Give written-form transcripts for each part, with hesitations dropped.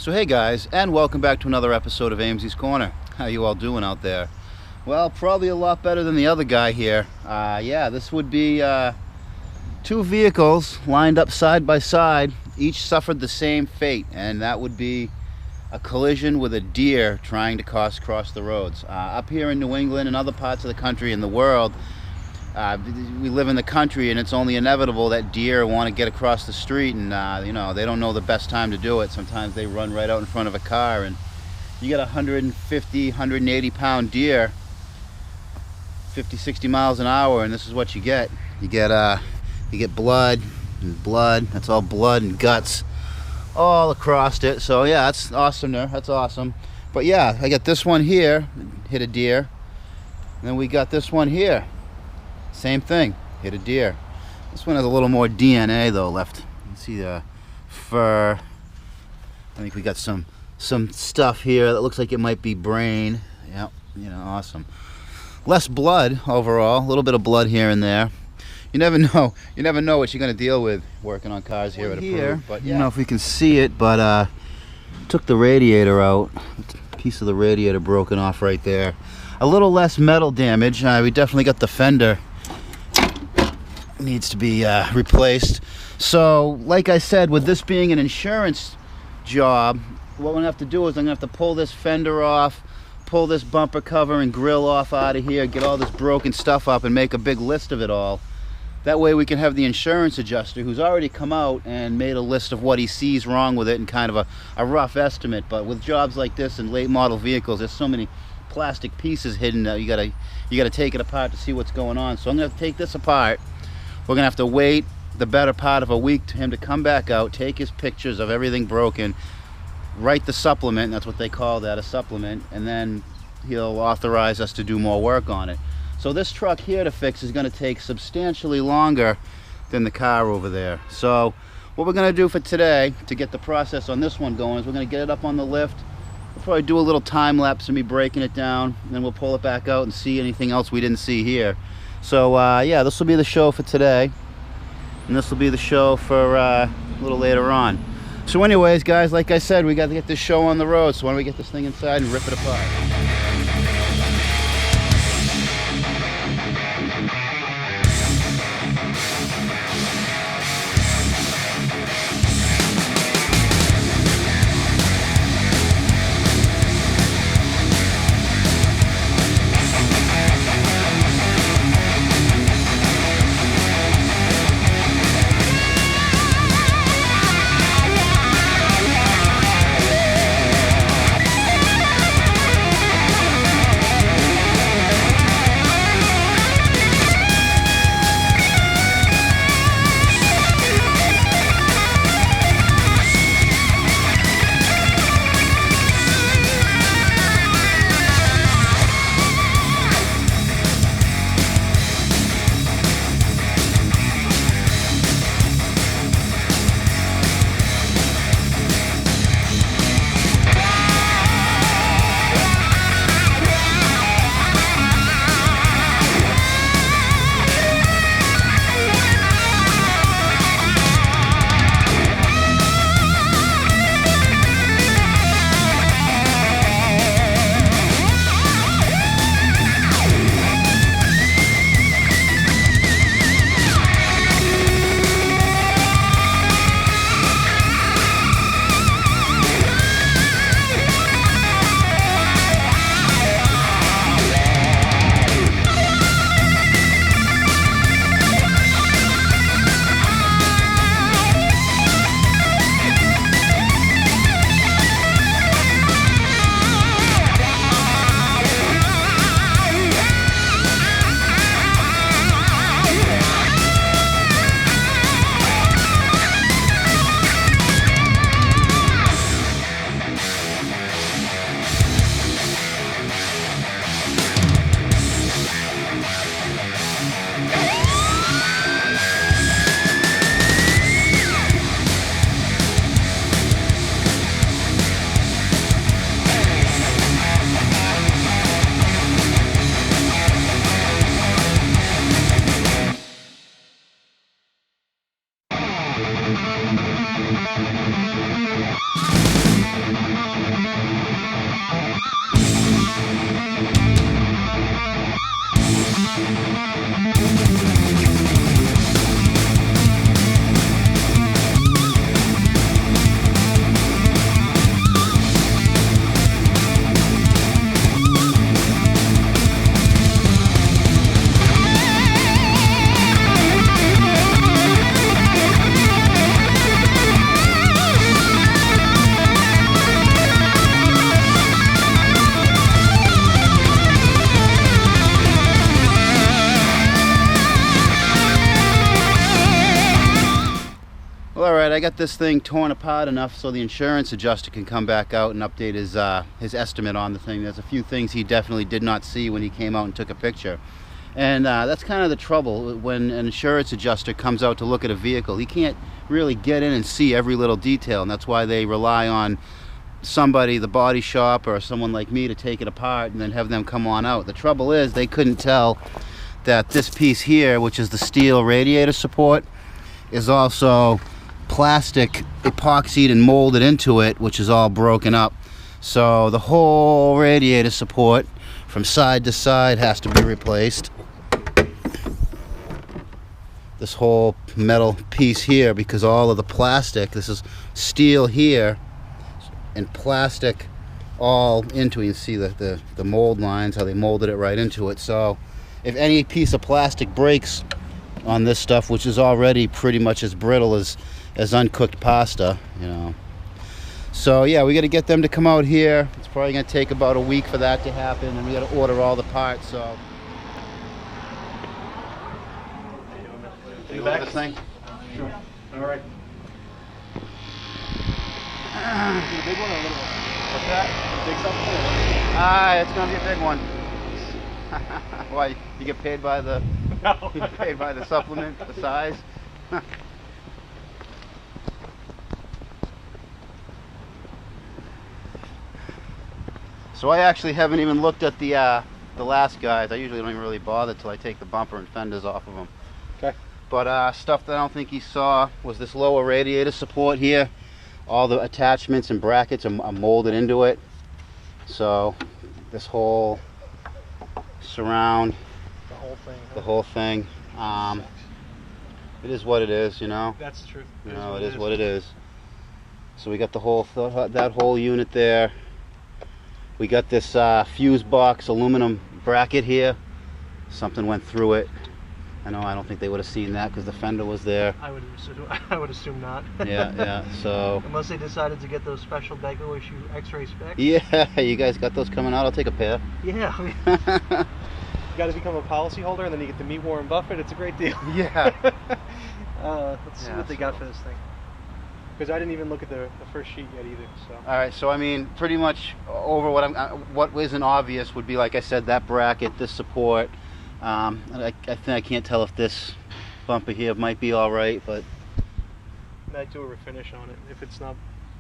So hey guys, and welcome back to another episode of AMZ's Corner. How you all doing out there? Well, probably a lot better than the other guy here. Yeah, this would be two vehicles lined up side by side. Each suffered the same fate, and that would be a collision with a deer trying to cross the roads. Up here in New England and other parts of the country and the world, we live in the country, and it's only inevitable that deer want to get across the street, and they don't know the best time to do it. Sometimes they run right out in front of a car, and you get a 150, 180 pound deer 50, 60 miles an hour, and this is what you get. You get blood and blood. That's all blood and guts all across it. So yeah, that's awesome there. That's awesome. But yeah, I got this one here, hit a deer, and then we got this one here. Same thing, hit a deer. This one has a little more DNA though left. You can see the fur. I think we got some stuff here that looks like it might be brain. Yep, awesome. Less blood overall, a little bit of blood here and there. You never know what you're gonna deal with working on cars here at Approved. But yeah. I don't know if we can see it, but took the radiator out. A piece of the radiator broken off right there. A little less metal damage. We definitely got the fender. Needs to be replaced. So like I said, with this being an insurance job, what I'm gonna have to do is I'm gonna have to pull this fender off, pull this bumper cover and grill off out of here, get all this broken stuff up and make a big list of it all. That way we can have the insurance adjuster, who's already come out and made a list of what he sees wrong with it and kind of a rough estimate. But with jobs like this and late model vehicles, there's so many plastic pieces hidden that you gotta take it apart to see what's going on. So I'm gonna have to take this apart. We're gonna have to wait the better part of a week to him to come back out, take his pictures of everything broken, write the supplement, that's what they call that, a supplement, and then he'll authorize us to do more work on it. So this truck here to fix is gonna take substantially longer than the car over there. So what we're gonna do for today to get the process on this one going is we're gonna get it up on the lift. We'll probably do a little time lapse of me breaking it down, and then we'll pull it back out and see anything else we didn't see here. So yeah, this will be the show for today, and this will be the show for a little later on. So anyways, guys, like I said, we got to get this show on the road, so why don't we get this thing inside and rip it apart. I got this thing torn apart enough so the insurance adjuster can come back out and update his estimate on the thing. There's a few things he definitely did not see when he came out and took a picture. And that's kind of the trouble when an insurance adjuster comes out to look at a vehicle. He can't really get in and see every little detail, and that's why they rely on somebody, the body shop or someone like me, to take it apart and then have them come on out. The trouble is they couldn't tell that this piece here, which is the steel radiator support, is also plastic epoxied and molded into it, which is all broken up. So the whole radiator support from side to side has to be replaced. This whole metal piece here, because all of the plastic, this is steel here and plastic all into it. You can see the mold lines, how they molded it right into it. So if any piece of plastic breaks on this stuff, which is already pretty much as brittle as uncooked pasta, you know. So yeah, we got to get them to come out here. It's probably going to take about a week for that to happen, and we got to order all the parts. So you want this thing? Sure. All right. Is it a big one or a little one? What's that? Big something? It's going to be a big one. Why? You get paid by the No. you get paid by the supplement, the size? So I actually haven't even looked at the last guys. I usually don't even really bother till I take the bumper and fenders off of them. Okay. But stuff that I don't think he saw was this lower radiator support here. All the attachments and brackets are molded into it. So this whole surround, The whole thing. the whole thing, it is what it is, you know. That's the truth. You know, it is what it is. So we got the whole that whole unit there. We got this fuse box aluminum bracket here. Something went through it. I don't think they would have seen that because the fender was there. I would assume not. Yeah, so. Unless they decided to get those special Geico issue X-ray specs. Yeah, you guys got those coming out? I'll take a pair. Yeah. You got to become a policy holder, and then you get to meet Warren Buffett. It's a great deal. Yeah. Let's see what they got for this thing. Because I didn't even look at the first sheet yet either. So. All right, so I mean, pretty much over what isn't obvious would be, like I said, that bracket, this support. I think I can't tell if this bumper here might be all right, but Might do a refinish on it if it's not.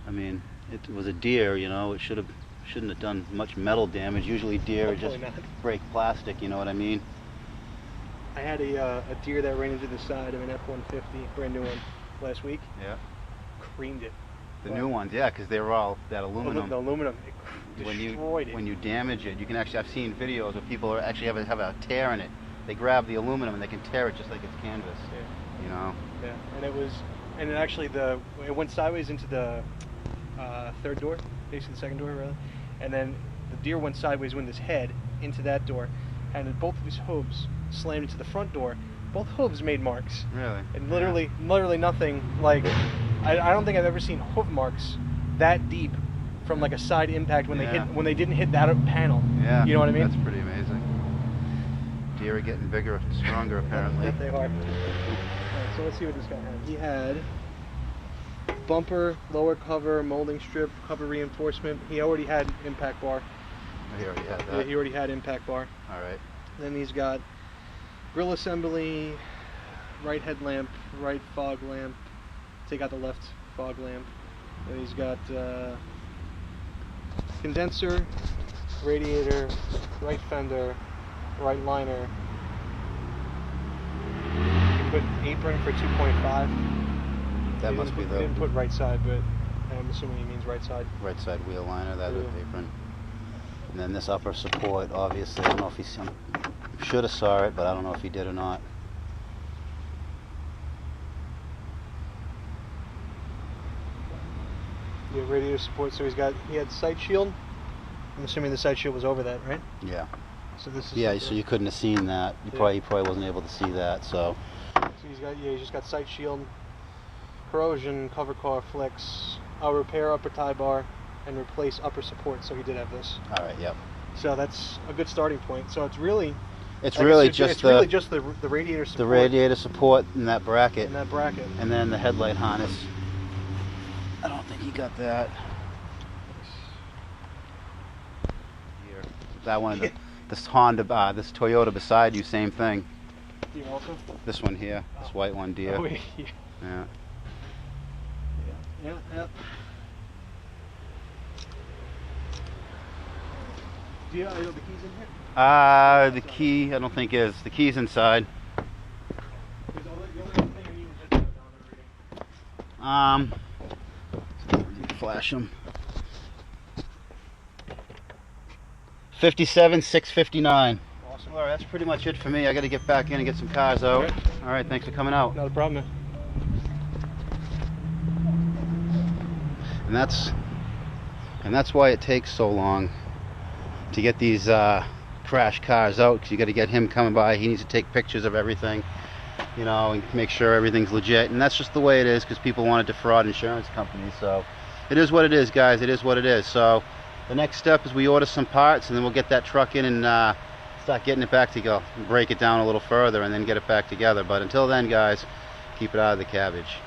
I mean, it was a deer, you know. It shouldn't have done much metal damage. Usually deer Hopefully just not. break plastic, you know what I mean? I had a deer that ran into the side of an F-150, brand new one, last week. Yeah. Creamed it. The new ones, yeah, because they were all that aluminum. The aluminum, it When destroyed it. you damage it, you can actually, I've seen videos where people actually have a tear in it. They grab the aluminum and they can tear it just like it's canvas. Yeah. You know. Yeah, and it actually it went sideways into the third door, basically the second door rather, and then the deer went sideways with his head into that door, and both of his hooves slammed into the front door. Both hooves made marks. Really. And literally nothing like. I don't think I've ever seen hoof marks that deep from like a side impact when they didn't hit that panel. Yeah. You know what I mean? That's pretty amazing. Deer are getting bigger and stronger apparently. That they are. Alright, so let's see what this guy had. He had bumper, lower cover, molding strip, cover reinforcement. He already had impact bar. He already had that. Yeah, he already had impact bar. All right. Then he's got grill assembly, right headlamp, right fog lamp. Take out the left fog lamp. Then he's got condenser, radiator, right fender, right liner. You put apron for 2.5. That must be He didn't put right side, but I'm assuming he means right side. Right side wheel liner, that is Yeah. apron. And then this upper support, obviously, I don't know if he should have saw it, but I don't know if he did or not. Yeah, radiator support. So he had sight shield. I'm assuming the sight shield was over that, right? Yeah. So this is. Yeah, so you couldn't have seen that. He probably wasn't able to see that. So. So he's just got sight shield, corrosion, cover car flex. I'll repair upper tie bar and replace upper support. So he did have this. All right. Yep. So that's a good starting point. So it's really. It's really just the radiator support. The radiator support and that bracket. And that bracket. And then the headlight harness got that. Here. That one, this Honda, this Toyota beside you, same thing. Deer also? This one here, this white one, deer. Oh, yeah. Yeah. Yeah. Do you know the keys in here? The key, I don't think is. The key's inside. Flash them. 57,659. Awesome. All right, that's pretty much it for me. I got to get back in and get some cars out. Okay. All right, thanks for coming out. Not a problem, man. And that's why it takes so long to get these crash cars out, because you got to get him coming by. He needs to take pictures of everything, you know, and make sure everything's legit. And that's just the way it is, because people want to defraud insurance companies. So it is what it is, guys. It is what it is. So the next step is we order some parts, and then we'll get that truck in and start getting it back together, break it down a little further, and then get it back together. But until then, guys, keep it out of the cabbage.